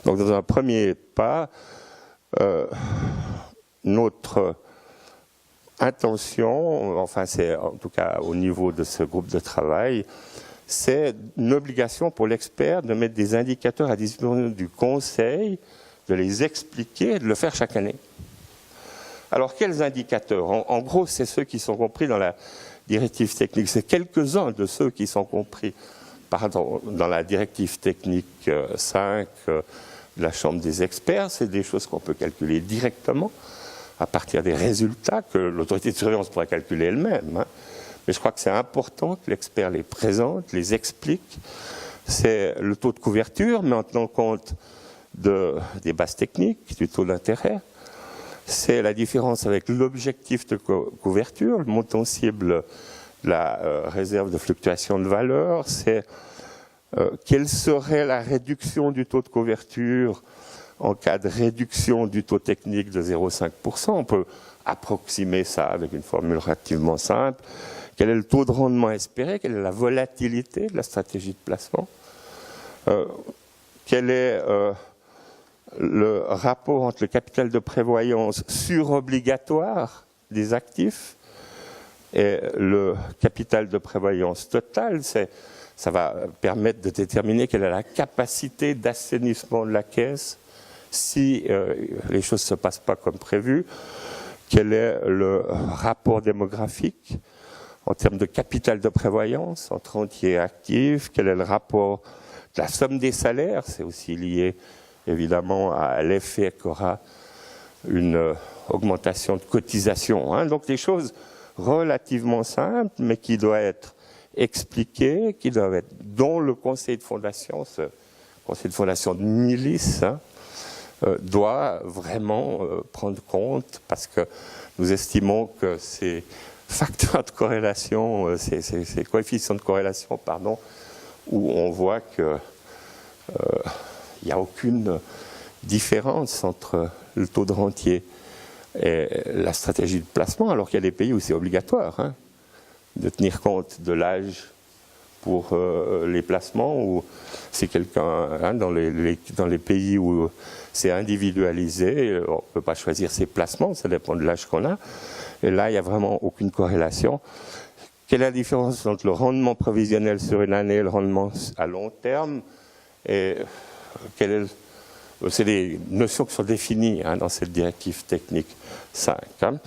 Donc dans un premier pas, notre intention, enfin c'est en tout cas au niveau de ce groupe de travail, c'est une obligation pour l'expert de mettre des indicateurs à disposition du conseil, de les expliquer et de le faire chaque année. Alors quels indicateurs? En gros, c'est ceux qui sont compris dans la directive technique. C'est quelques-uns de ceux qui sont compris dans la directive technique 5 de la Chambre des experts. C'est des choses qu'on peut calculer directement à partir des résultats que l'autorité de surveillance pourra calculer elle-même. Hein. Mais je crois que c'est important que l'expert les présente, les explique. C'est le taux de couverture, mais en tenant compte des bases techniques, du taux d'intérêt. C'est la différence avec l'objectif de couverture, le montant cible de la réserve de fluctuation de valeur. C'est quelle serait la réduction du taux de couverture en cas de réduction du taux technique de 0,5%. On peut approximer ça avec une formule relativement simple. Quel est le taux de rendement espéré? Quelle est la volatilité de la stratégie de placement? Quel est le rapport entre le capital de prévoyance surobligatoire des actifs et le capital de prévoyance total? Ça va permettre de déterminer quelle est la capacité d'assainissement de la caisse si les choses ne se passent pas comme prévu. Quel est le rapport démographique en termes de capital de prévoyance entre entiers et actifs? Quel est le rapport de la somme des salaires? C'est aussi lié évidemment à l'effet qu'aura une augmentation de cotisation. Hein. Donc des choses relativement simples, mais qui doivent être expliquées, qui doivent être dans le conseil de fondation, ce conseil de fondation de milice, hein, doit vraiment prendre compte, parce que nous estimons que ces facteurs de corrélation, ces coefficients de corrélation, pardon, où on voit que il n'y a aucune différence entre le taux de rentier et la stratégie de placement, alors qu'il y a des pays où c'est obligatoire hein, de tenir compte de l'âge pour les placements, ou c'est quelqu'un hein, dans les pays où c'est individualisé, on ne peut pas choisir ses placements, ça dépend de l'âge qu'on a, et là il n'y a vraiment aucune corrélation. Quelle est la différence entre le rendement prévisionnel sur une année et le rendement à long terme? Et c'est des notions qui sont définies hein, dans cette directive technique 5. Hein.